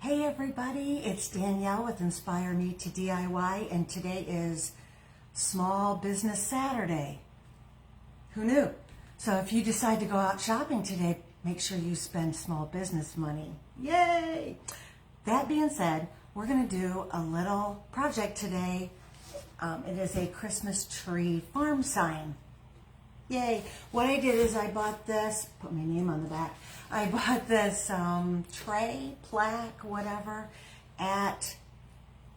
Hey everybody, it's Danielle with Inspire Me to DIY, and today is Small Business Saturday. Who knew? So if you decide to go out shopping today, make sure you spend small business money. Yay! That being said, we're going to do a little project today. It is a Christmas tree farm sign. Yay. What I did is I bought this, put my name on the back. I bought this tray, plaque, whatever, at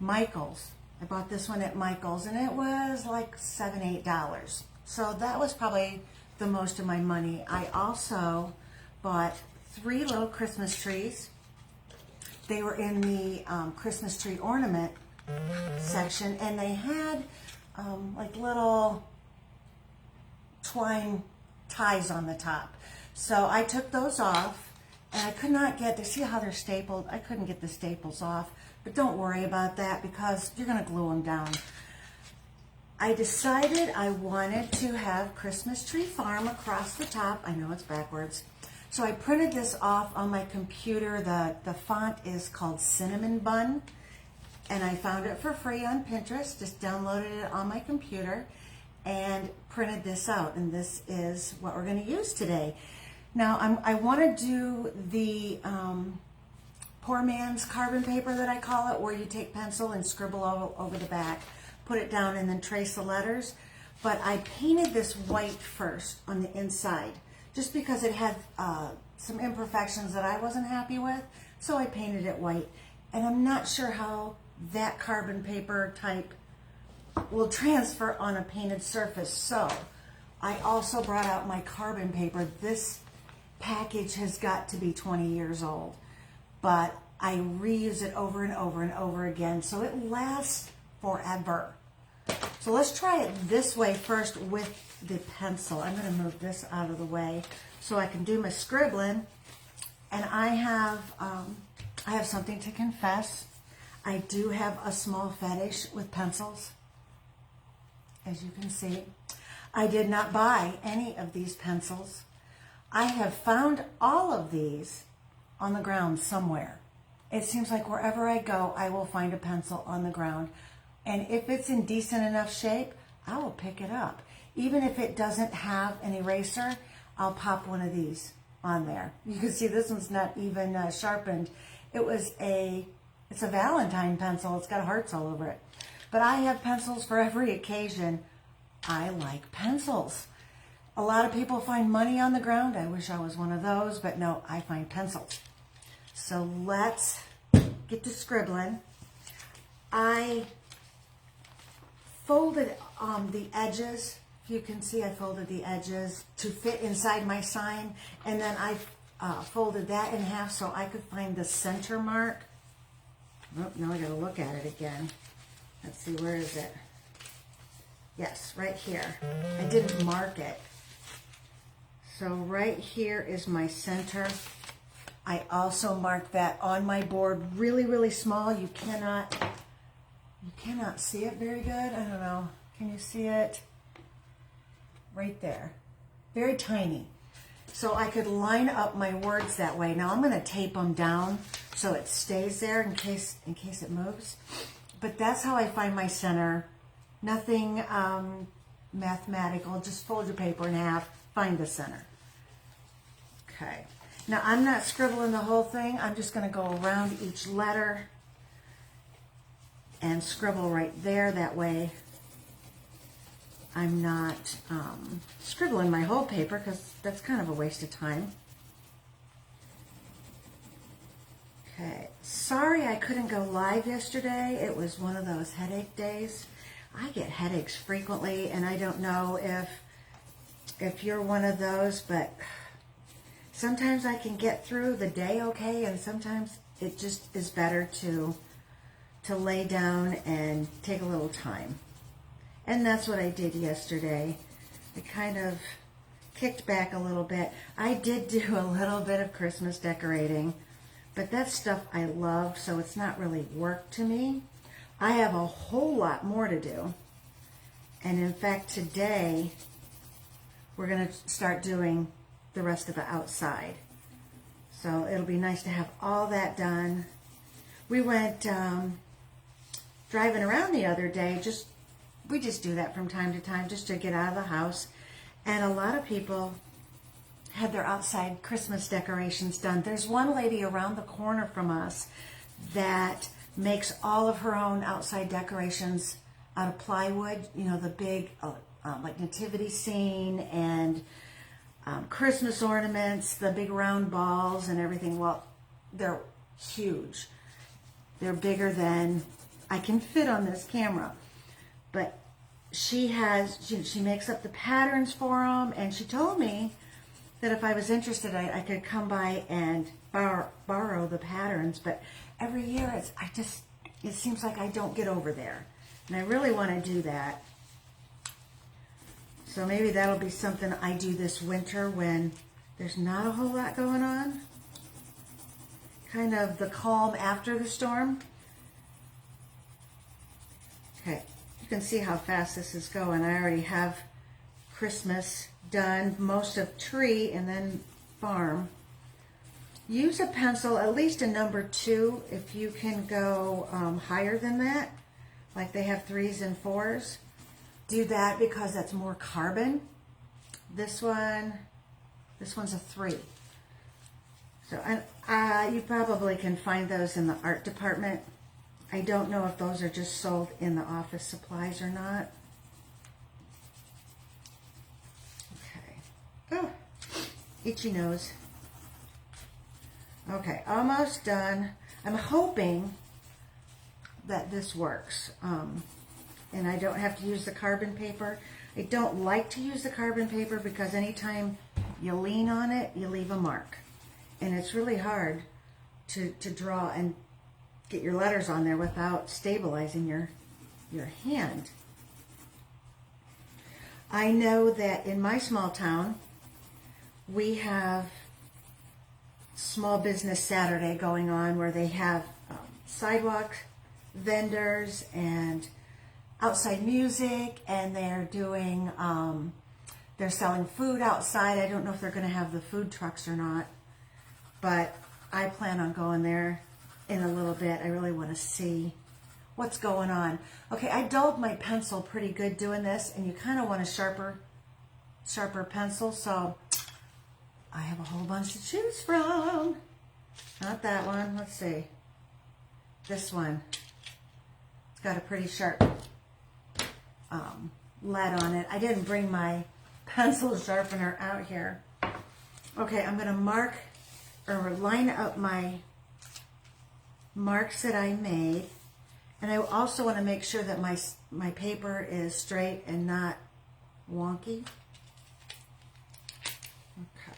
Michael's. I bought this one at Michael's and it was like $7, $8. So that was probably the most of my money. I also bought 3 little Christmas trees. They were in the Christmas tree ornament section, and they had like little twine ties on the top. So I took those off, and I could not get, see how they're stapled? I couldn't get the staples off, but don't worry about that because you're going to glue them down. I decided I wanted to have Christmas Tree Farm across the top. I know it's backwards. So I printed this off on my computer. The font is called Cinnamon Bun, and I found it for free on Pinterest. Just downloaded it on my computer and printed this out, and this is what we're going to use today. Now I want to do the poor man's carbon paper that I call it, where you take pencil and scribble all over the back, put it down, and then trace the letters. But I painted this white first on the inside, just because it had some imperfections that I wasn't happy with, so I painted it white. And I'm not sure how that carbon paper type will transfer on a painted surface. So I also brought out my carbon paper. This package has got to be 20 years old, but I reuse it over and over and over again, so it lasts forever. So let's try it this way first with the pencil. I'm going to move this out of the way so I can do my scribbling. And I have something to confess. I do have a small fetish with pencils. As you can see, I did not buy any of these pencils. I have found all of these on the ground somewhere. It seems like wherever I go, I will find a pencil on the ground. And if it's in decent enough shape, I will pick it up. Even if it doesn't have an eraser, I'll pop one of these on there. You can see this one's not even sharpened. It's a Valentine pencil. It's got hearts all over it. But I have pencils for every occasion. I like pencils. A lot of people find money on the ground. I wish I was one of those, but no, I find pencils. So let's get to scribbling. I folded the edges. If you can see, I folded the edges to fit inside my sign, and then I folded that in half so I could find the center mark. Oh, now I gotta look at it again. Let's see, where is it? Yes, right here. I didn't mark it. So right here is my center. I also marked that on my board really, really small. You cannot see it very good. I don't know. Can you see it? Right there. Very tiny. So I could line up my words that way. Now I'm going to tape them down so it stays there in case it moves. But that's how I find my center. Nothing mathematical. Just fold your paper in half. Find the center. Okay. Now I'm not scribbling the whole thing. I'm just going to go around each letter and scribble right there. That way I'm not scribbling my whole paper, because that's kind of a waste of time. Okay. Sorry I couldn't go live yesterday. It was one of those headache days. I get headaches frequently, and I don't know if you're one of those, but sometimes I can get through the day okay, and sometimes it just is better to lay down and take a little time. And that's what I did yesterday. I kind of kicked back a little bit. I did do a little bit of Christmas decorating, but that's stuff I love, so it's not really work to me. I have a whole lot more to do. And in fact, today, we're going to start doing the rest of it outside. So it'll be nice to have all that done We went driving around the other day. We just do that from time to time just to get out of the house. And a lot of people had their outside Christmas decorations done. There's one lady around the corner from us that makes all of her own outside decorations out of plywood. You know, the big like nativity scene and Christmas ornaments, the big round balls and everything. Well, they're huge. They're bigger than I can fit on this camera. But she makes up the patterns for them, and she told me that if I was interested, I could come by and borrow the patterns. But every year, it seems like I don't get over there, and I really want to do that. So maybe that'll be something I do this winter when there's not a whole lot going on. Kind of the calm after the storm. Okay, you can see how fast this is going. I already have Christmas done, most of tree and then farm. Use a pencil, at least a number 2, if you can go higher than that, like they have 3s and 4s. Do that because that's more carbon. This one's a 3. So you probably can find those in the art department. I don't know if those are just sold in the office supplies or not. Okay. Oh, itchy nose. Okay, almost done. I'm hoping that this works. And I don't have to use the carbon paper. I don't like to use the carbon paper because anytime you lean on it, you leave a mark. And it's really hard to draw and get your letters on there without stabilizing your hand. I know that in my small town, we have Small Business Saturday going on where they have sidewalk vendors and outside music, and they're doing, they're selling food outside. I don't know if they're going to have the food trucks or not, but I plan on going there in a little bit. I really want to see what's going on. Okay, I dulled my pencil pretty good doing this, and you kind of want a sharper pencil, so I have a whole bunch to choose from. Not that one. Let's see. This one. It's got a pretty sharp lead on it. I didn't bring my pencil sharpener out here. Okay, I'm going to mark or line up my marks that I made, and I also want to make sure that my paper is straight and not wonky. Okay.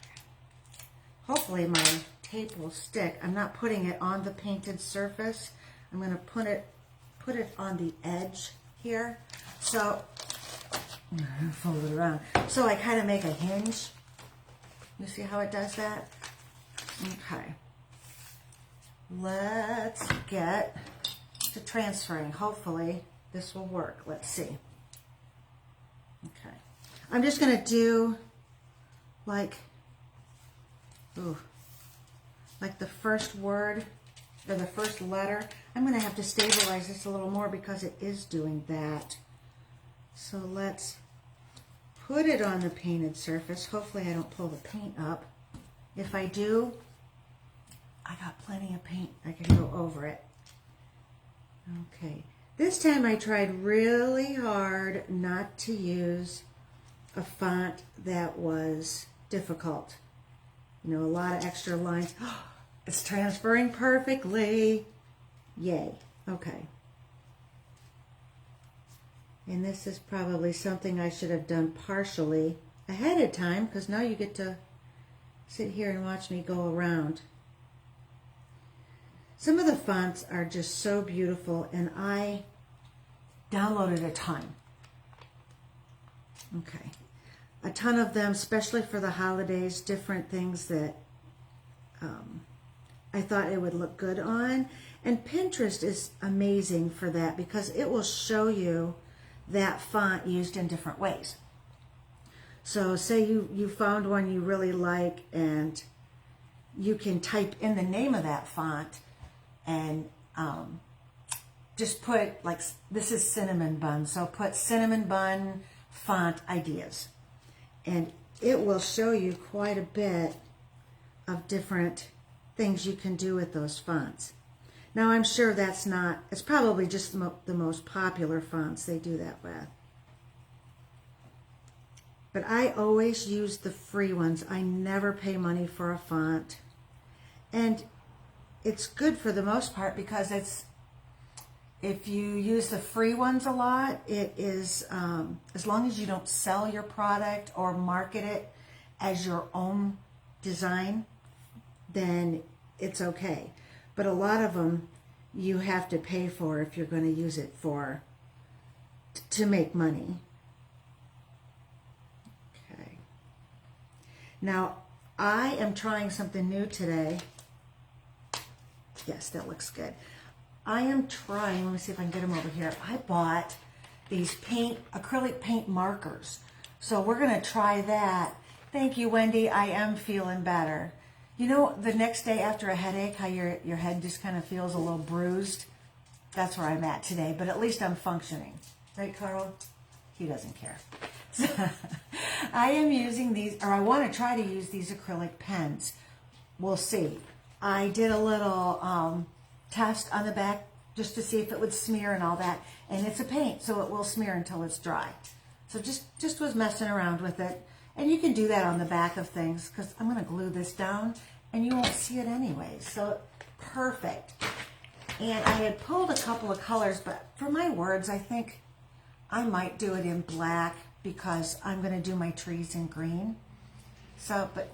Hopefully my tape will stick. I'm not putting it on the painted surface. I'm going to put it on the edge here. So fold it around. So I kind of make a hinge. You see how it does that? Okay. Let's get to transferring. Hopefully this will work. Let's see. Okay. I'm just going to do like the first word or the first letter. I'm going to have to stabilize this a little more because it is doing that. So let's put it on the painted surface. Hopefully I don't pull the paint up. If I do, I got plenty of paint. I can go over it. Okay. This time I tried really hard not to use a font that was difficult. You know, a lot of extra lines. It's transferring perfectly. Yay. Okay. And this is probably something I should have done partially ahead of time, because now you get to sit here and watch me go around. Some of the fonts are just so beautiful, and I downloaded a ton. Okay. A ton of them, especially for the holidays, different things that I thought it would look good on. And Pinterest is amazing for that because it will show you that font used in different ways. So say you found one you really like, and you can type in the name of that font and just put, like, this is cinnamon bun, so put cinnamon bun font ideas, and it will show you quite a bit of different things you can do with those fonts. Now, I'm sure that's not, it's probably just the most popular fonts they do that with. But I always use the free ones. I never pay money for a font. And it's good for the most part because it's, if you use the free ones a lot, it is, as long as you don't sell your product or market it as your own design, then it's okay. But a lot of them you have to pay for if you're going to use it for, to make money. Okay. Now, I am trying something new today. Yes, that looks good. I am trying, let me see if I can get them over here. I bought these acrylic paint markers. So we're going to try that. Thank you, Wendy. I am feeling better. You know, the next day after a headache, how your head just kind of feels a little bruised? That's where I'm at today, but at least I'm functioning. Right, Carl? He doesn't care. So, I am using these, or I want to try to use these acrylic pens. We'll see. I did a little test on the back just to see if it would smear and all that, and it's a paint, so it will smear until it's dry. So just was messing around with it, and you can do that on the back of things because I'm going to glue this down and you won't see it anyway. So perfect. And I had pulled a couple of colors, but for my words, I think I might do it in black because I'm going to do my trees in green. So, but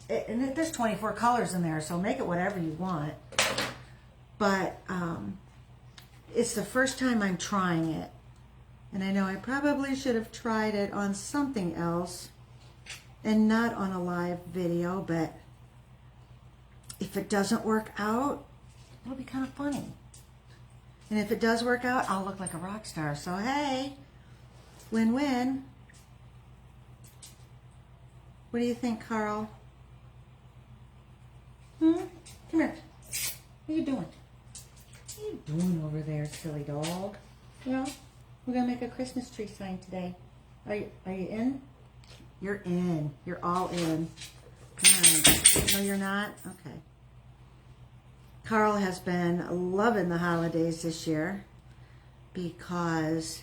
there's 24 colors in there, so make it whatever you want. But it's the first time I'm trying it. And I know I probably should have tried it on something else and not on a live video, but if it doesn't work out, it'll be kind of funny. And if it does work out, I'll look like a rock star. So hey, win-win. What do you think, Carl? Come here. What are you doing? What are you doing over there, silly dog? Well, we're going to make a Christmas tree sign today. Are you in? You're in. You're all in. Come on. No, you're not? Okay. Carl has been loving the holidays this year because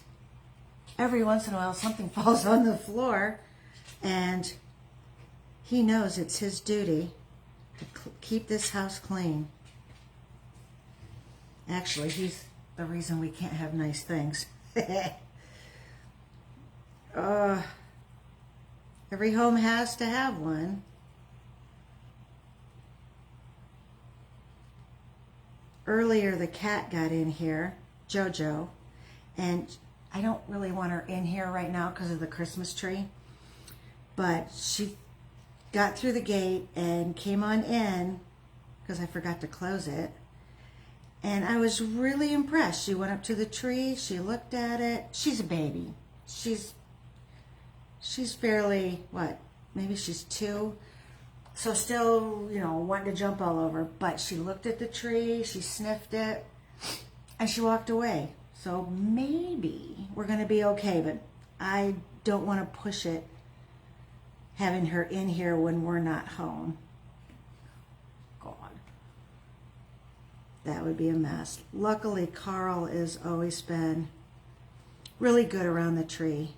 every once in a while something falls on the floor and he knows it's his duty to keep this house clean. Actually, he's the reason we can't have nice things. Every home has to have one. Earlier, the cat got in here, Jojo, and I don't really want her in here right now because of the Christmas tree, but she got through the gate and came on in because I forgot to close it. And I was really impressed. She went up to the tree, she looked at it. She's a baby. She's fairly, what, maybe she's 2. So still, you know, wanting to jump all over. But she looked at the tree, she sniffed it, and she walked away. So maybe we're going to be okay, but I don't want to push it, having her in here when we're not home. God. That would be a mess. Luckily, Carl has always been really good around the tree.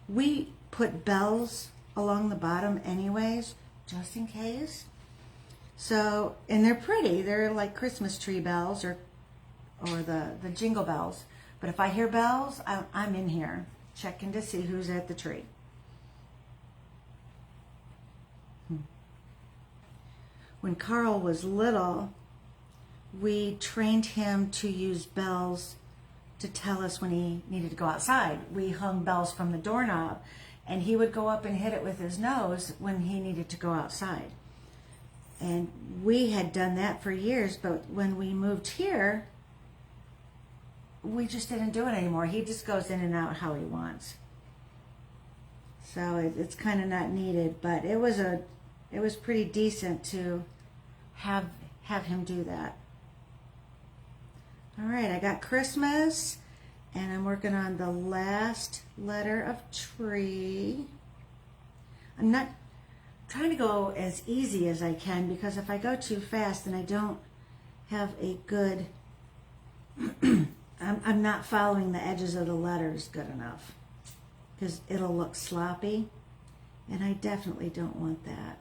We put bells along the bottom anyways, just in case. So, and they're pretty. They're like Christmas tree bells or the jingle bells. But if I hear bells, I'm in here checking to see who's at the tree. When Carl was little, we trained him to use bells to tell us when he needed to go outside. We hung bells from the doorknob, and he would go up and hit it with his nose when he needed to go outside. And we had done that for years, but when we moved here, we just didn't do it anymore. He just goes in and out how he wants. So it's kind of not needed, but it was pretty decent to have him do that. All right, I got Christmas, and I'm working on the last letter of tree. I'm not trying to go as easy as I can, because if I go too fast, then I don't have a good, I'm not following the edges of the letters good enough, because it'll look sloppy, and I definitely don't want that.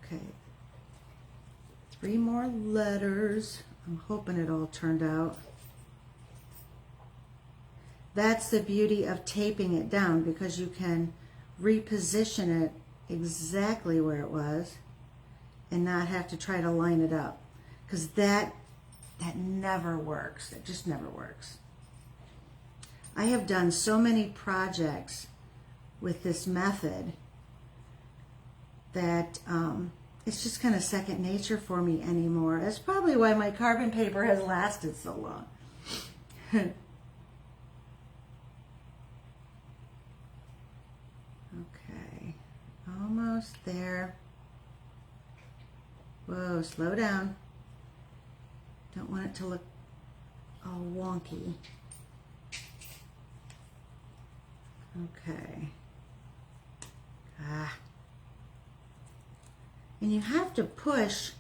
Okay. 3 more letters. I'm hoping it all turned out. That's the beauty of taping it down, because you can reposition it exactly where it was and not have to try to line it up, because that never works. It just never works. I have done so many projects with this method that it's just kind of second nature for me anymore. That's probably why my carbon paper has lasted so long. Okay, almost there. Whoa, slow down. Don't want it to look all wonky. Okay. And you have to push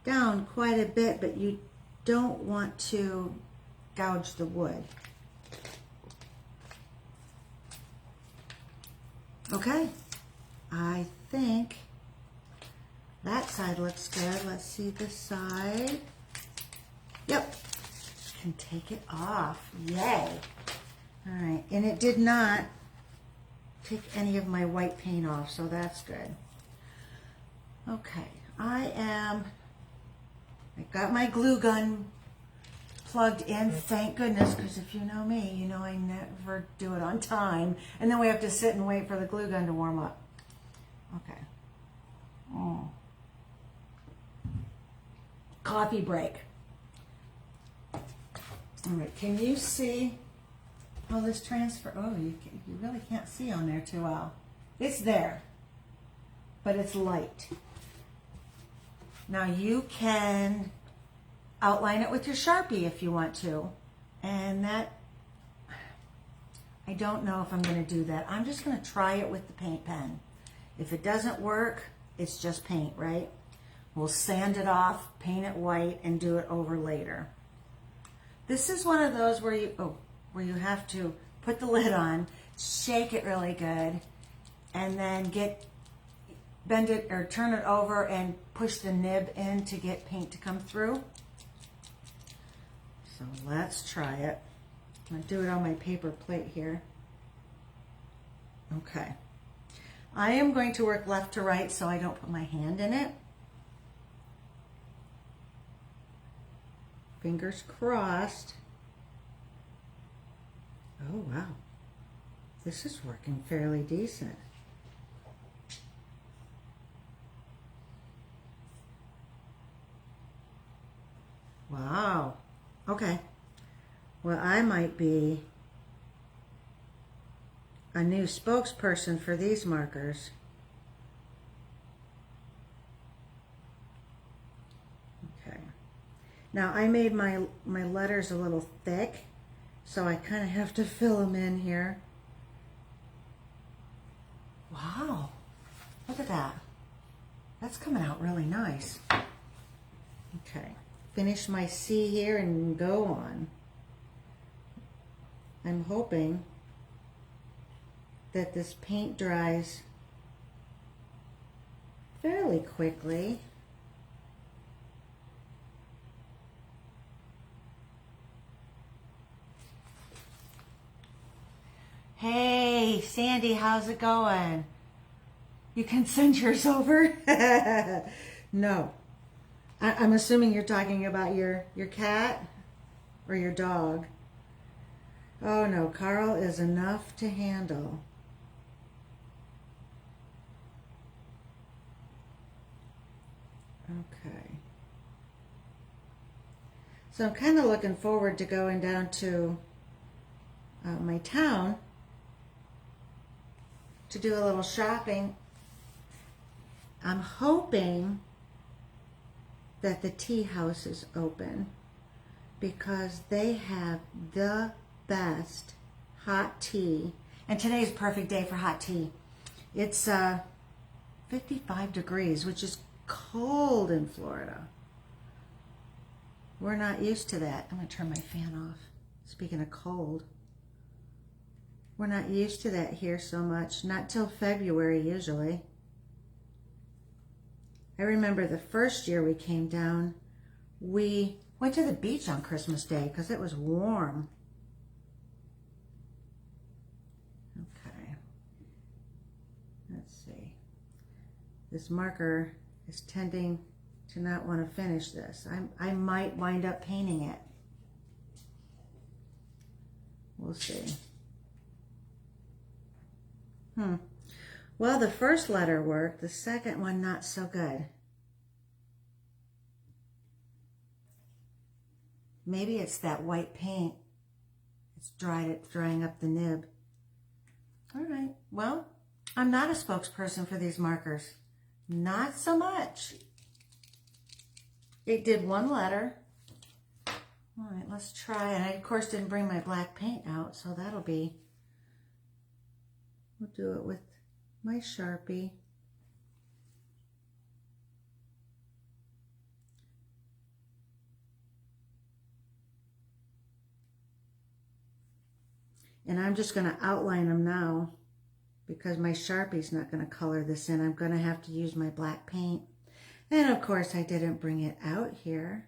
down quite a bit, but you don't want to gouge the wood. Okay, I think that side looks good. Let's see this side. Yep, can take it off. Yay. All right, and it did not take any of my white paint off, so that's good. Okay, I got my glue gun plugged in, thank goodness, because if you know me, you know I never do it on time, and then we have to sit and wait for the glue gun to warm up. Okay. Coffee break. All right, can you see how this transfer? Oh, you really can't see on there too well. It's there, but it's light. Now you can outline it with your Sharpie if you want to, and that, I don't know if I'm going to do that. I'm just going to try it with the paint pen. If it doesn't work, it's just paint, right? We'll sand it off, paint it white, and do it over later. This is one of those where you have to put the lid on, shake it really good, and then bend it or turn it over and push the nib in to get paint to come through. So let's try it. I'm going to do it on my paper plate here. Okay. I am going to work left to right so I don't put my hand in it. Fingers crossed. Oh, wow. This is working fairly decent. Wow. Okay. Well, I might be a new spokesperson for these markers. Okay. Now, I made my letters a little thick, so I kind of have to fill them in here. Wow. Look at that. That's coming out really nice. Okay. Finish my C here and go on. I'm hoping that this paint dries fairly quickly. Hey, Sandy, how's it going? You can send yours over? No. I'm assuming you're talking about your cat or your dog. Oh no, Carl is enough to handle. Okay. So I'm kind of looking forward to going down to my town to do a little shopping. I'm hoping that the tea house is open because they have the best hot tea. And today's a perfect day for hot tea. It's 55 degrees, which is cold in Florida. We're not used to that. I'm going to turn my fan off. Speaking of cold, we're not used to that here so much. Not till February usually. I remember the first year we came down, we went to the beach on Christmas Day because it was warm. Okay. Let's see. This marker is tending to not want to finish this. I might wind up painting it. We'll see. Well, the first letter worked. The second one, not so good. Maybe it's that white paint. It's drying up the nib. All right. Well, I'm not a spokesperson for these markers. Not so much. It did one letter. All right, let's try. And I, of course, didn't bring my black paint out, so that'll be... We'll do it with my Sharpie. And I'm just going to outline them now because my Sharpie's not going to color this in. I'm going to have to use my black paint. And of course, I didn't bring it out here.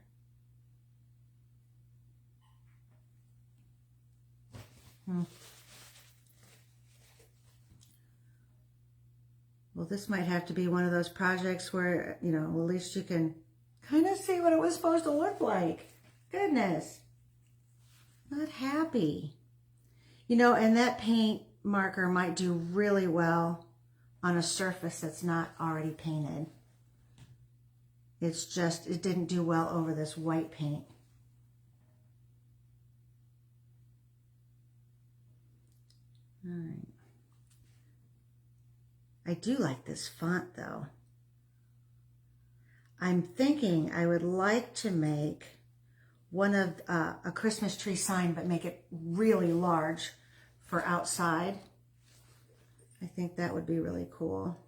Well, this might have to be one of those projects where, you know, at least you can kind of see what it was supposed to look like. Goodness. Not happy. You know, and that paint marker might do really well on a surface that's not already painted. It's just, it didn't do well over this white paint. All right. I do like this font though. I'm thinking I would like to make one of a Christmas tree sign, but make it really large for outside. I think that would be really cool.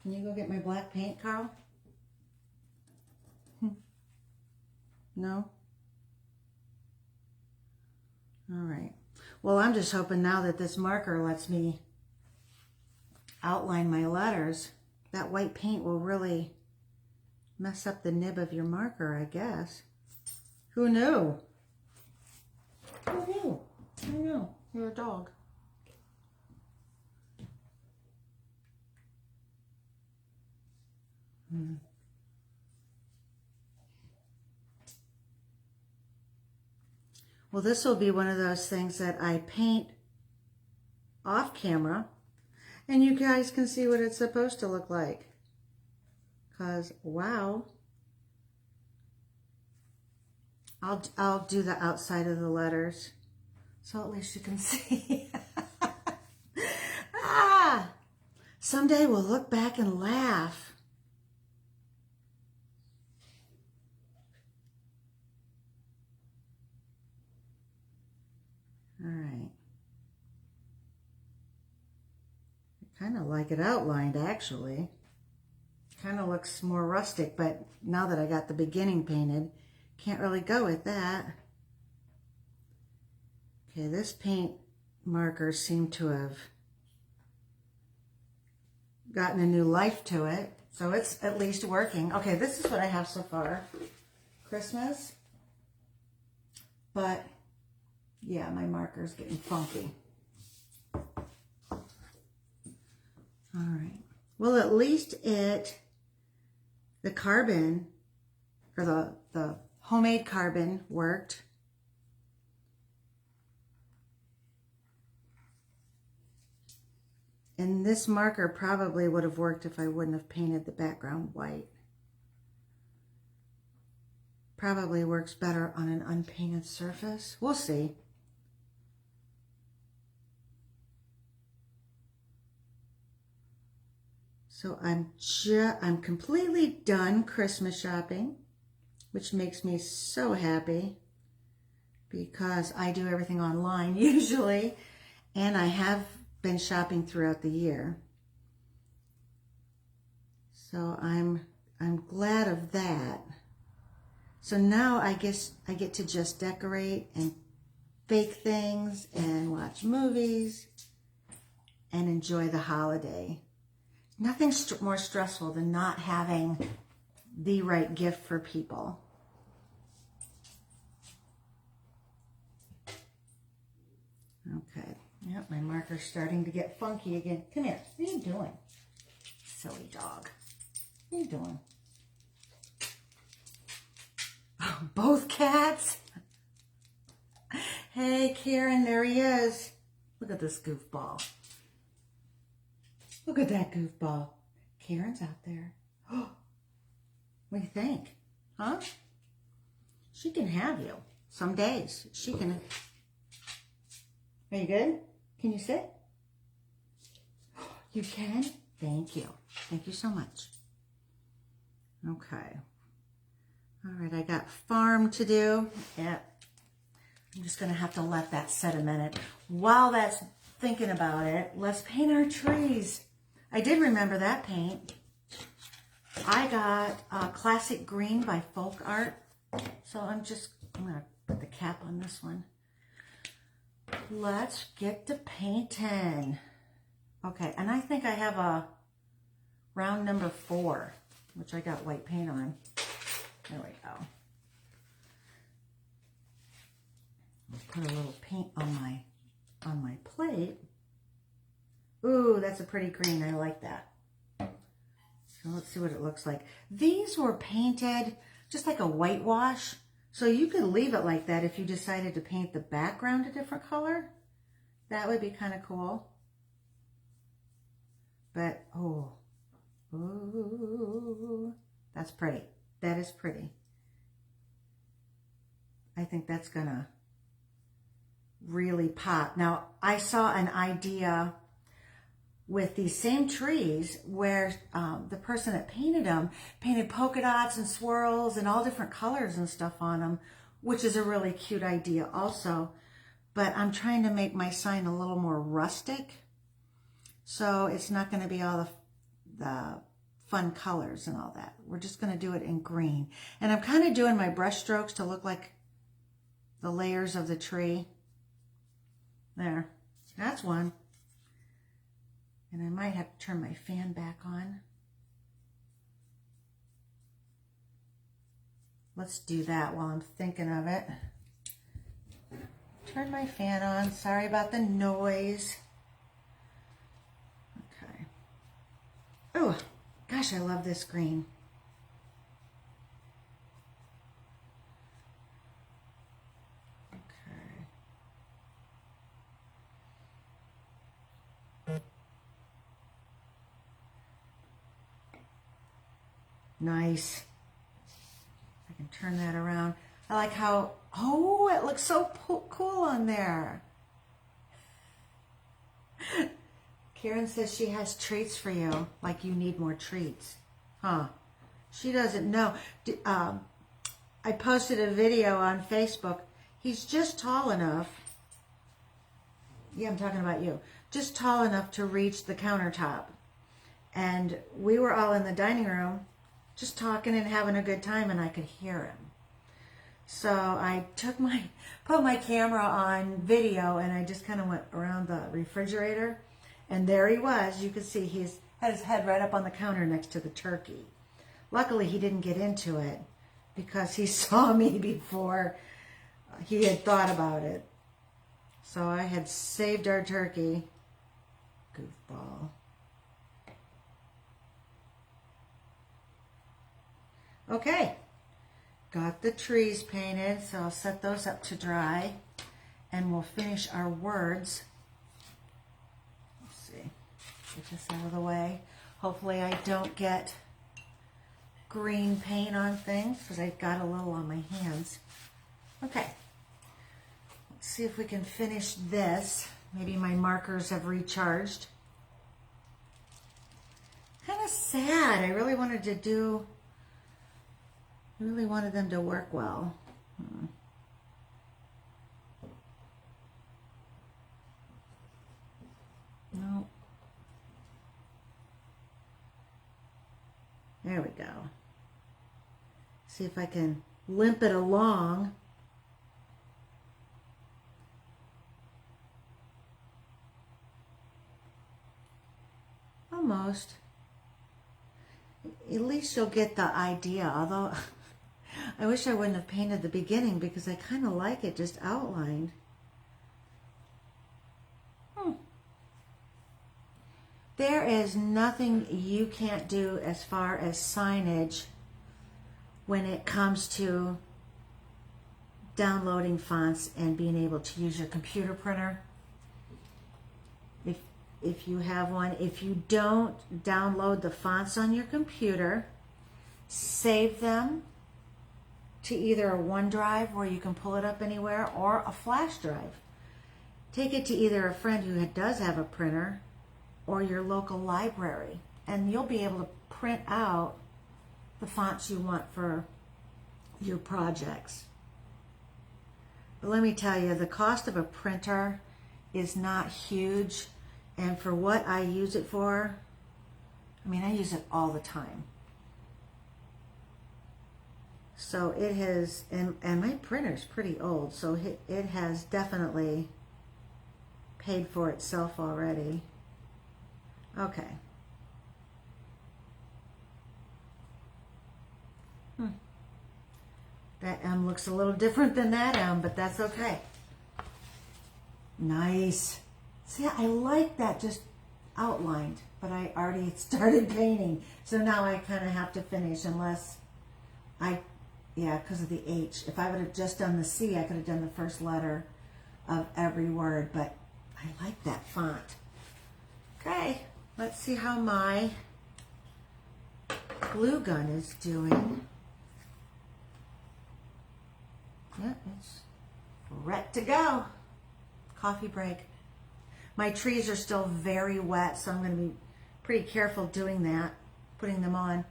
Can you go get my black paint, Carl? No? All right. Well, I'm just hoping now that this marker lets me outline my letters. That white paint will really mess up the nib of your marker, I guess. Who knew? Who knew? I know. You're a dog. Well, this will be one of those things that I paint off camera, and you guys can see what it's supposed to look like. Because, wow. I'll do the outside of the letters, so at least you can see. Someday we'll look back and laugh. All right. I kind of like it outlined, actually. Kind of looks more rustic, but now that I got the beginning painted, can't really go with that. Okay, this paint marker seemed to have gotten a new life to it, so it's at least working. Okay, this is what I have so far. Christmas. But yeah, my marker's getting funky. All right. Well, at least the carbon, or the homemade carbon worked. And this marker probably would have worked if I wouldn't have painted the background white. Probably works better on an unpainted surface. We'll see. So I'm completely done Christmas shopping, which makes me so happy because I do everything online usually, and I have been shopping throughout the year. So I'm glad of that. So now I guess I get to just decorate and bake things and watch movies and enjoy the holiday. Nothing more stressful than not having the right gift for people. Okay, yep, my marker's starting to get funky again. Come here, what are you doing? Silly dog. What are you doing? Oh, both cats? Hey, Karen, there he is. Look at this goofball. Look at that goofball. Karen's out there. What do you think? Huh? She can have you some days. She can. Are you good? Can you sit? You can? Thank you. Thank you so much. Okay. All right, I got farm to do. Yeah. I'm just going to have to let that sit a minute. While that's thinking about it, let's paint our trees. I did remember that paint. I got Classic Green by Folk Art. So I'm going to put the cap on this one. Let's get to painting. Okay, and I think I have a round number 4, which I got white paint on. There we go. Let's put a little paint on my plate. Ooh, that's a pretty green. I like that. So let's see what it looks like. These were painted just like a whitewash. So you could leave it like that if you decided to paint the background a different color. That would be kind of cool. But, ooh, that's pretty. That is pretty. I think that's gonna really pop. Now, I saw an idea with these same trees where the person that painted them painted polka dots and swirls and all different colors and stuff on them, which is a really cute idea also. But I'm trying to make my sign a little more rustic, so it's not going to be all the fun colors and all that. We're just going to do it in green. And I'm kind of doing my brush strokes to look like the layers of the tree. There, that's one. And I might have to turn my fan back on. Let's do that while I'm thinking of it. Turn my fan on. Sorry about the noise. Okay. Oh, gosh, I love this green. Nice. I can turn that around. I like how, oh, it looks so cool on there. Karen says she has treats for you, like you need more treats. Huh. She doesn't know. I posted a video on Facebook. He's just tall enough. Yeah, I'm talking about you. Just tall enough to reach the countertop. And we were all in the dining room just talking and having a good time, and I could hear him. So I put my camera on video, and I just kind of went around the refrigerator, and there he was. You could see he had his head right up on the counter next to the turkey. Luckily, he didn't get into it because he saw me before he had thought about it. So I had saved our turkey. Goofball. Okay, got the trees painted, so I'll set those up to dry, and we'll finish our words. Let's see, get this out of the way. Hopefully I don't get green paint on things, because I've got a little on my hands. Okay, let's see if we can finish this. Maybe my markers have recharged. Kind kind of sad. I really wanted them to work well. No. There we go. See if I can limp it along. Almost. At least you'll get the idea, although I wish I wouldn't have painted the beginning because I kind of like it just outlined. There is nothing you can't do as far as signage when it comes to downloading fonts and being able to use your computer printer. If you have one, if you don't download the fonts on your computer, save them to either a OneDrive where you can pull it up anywhere or a flash drive. Take it to either a friend who does have a printer or your local library, and you'll be able to print out the fonts you want for your projects. But let me tell you, the cost of a printer is not huge, and for what I use it for, I mean, I use it all the time. So it has, and my printer's pretty old, so it has definitely paid for itself already. Okay. That M looks a little different than that M, but that's okay. Nice. See, I like that just outlined, but I already started painting. So now I kind of have to finish unless yeah, because of the H. If I would have just done the C, I could have done the first letter of every word, but I like that font. Okay, let's see how my glue gun is doing. Yep, it's ready to go. Coffee break. My trees are still very wet, so I'm going to be pretty careful doing that, putting them on.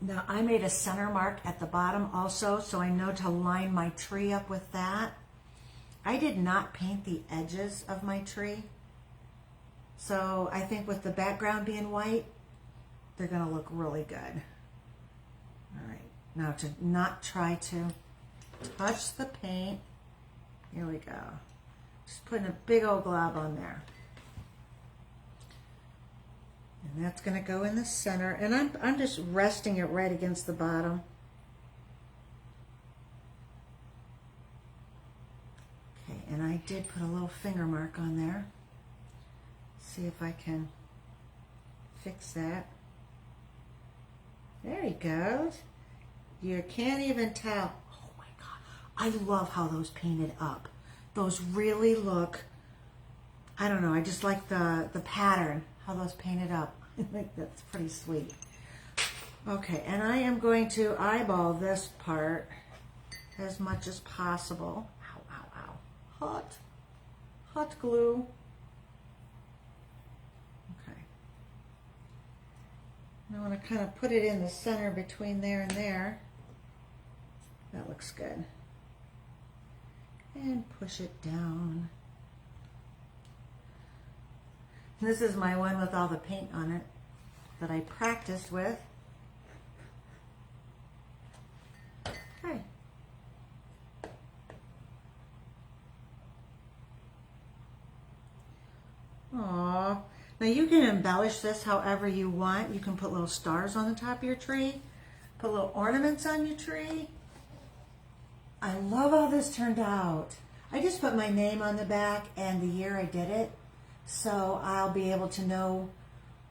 Now, I made a center mark at the bottom also, so I know to line my tree up with that. I did not paint the edges of my tree, so I think with the background being white, they're going to look really good. All right, now to not try to touch the paint, here we go. Just putting a big old glob on there. And that's going to go in the center, and I'm just resting it right against the bottom. Okay, and I did put a little finger mark on there. See if I can fix that. There he goes. You can't even tell. Oh my God. I love how those painted up. Those really look, I don't know, I just like the pattern, how those painted up. I think that's pretty sweet. Okay, and I am going to eyeball this part as much as possible. Ow, ow, ow. Hot. Hot glue. Okay. I want to kind of put it in the center between there and there. That looks good. And push it down. This is my one with all the paint on it that I practiced with. Okay. Aww. Now you can embellish this however you want. You can put little stars on the top of your tree. Put little ornaments on your tree. I love how this turned out. I just put my name on the back and the year I did it. So I'll be able to know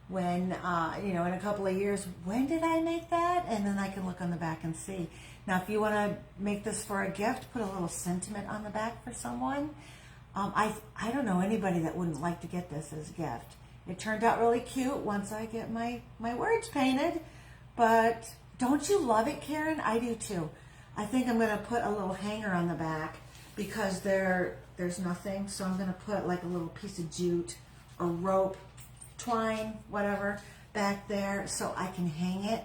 when, in a couple of years, when did I make that? And then I can look on the back and see. Now, if you want to make this for a gift, put a little sentiment on the back for someone. I don't know anybody that wouldn't like to get this as a gift. It turned out really cute once I get my words painted. But don't you love it, Karen? I do too. I think I'm going to put a little hanger on the back because there's nothing. So I'm going to put like a little piece of jute or rope, twine, whatever, back there so I can hang it.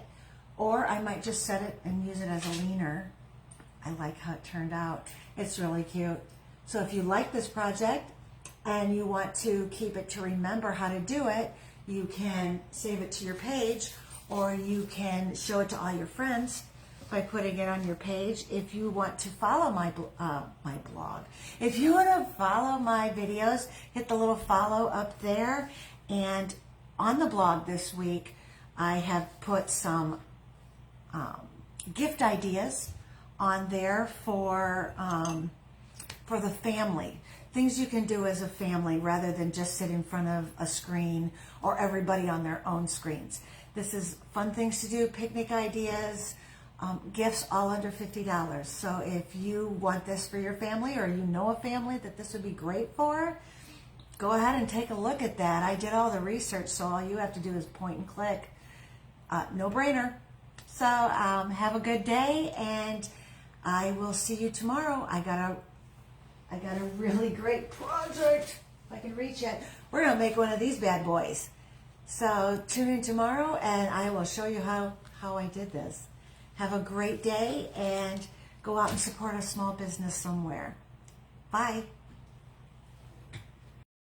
Or I might just set it and use it as a leaner. I like how it turned out. It's really cute. So if you like this project and you want to keep it to remember how to do it, you can save it to your page, or you can show it to all your friends by putting it on your page. If you want to follow my blog, if you want to follow my videos, hit the little follow up there. And on the blog this week, I have put some gift ideas on there for the family. Things you can do as a family rather than just sit in front of a screen or everybody on their own screens. This is fun things to do, picnic ideas, gifts all under $50. So if you want this for your family, or you know a family that this would be great for, go ahead and take a look at that. I did all the research, so all you have to do is point and click. No brainer. So have a good day, and I will see you tomorrow. I got a really great project. If I can reach it, we're gonna make one of these bad boys. So tune in tomorrow, and I will show you how I did this. Have a great day, and go out and support a small business somewhere. Bye.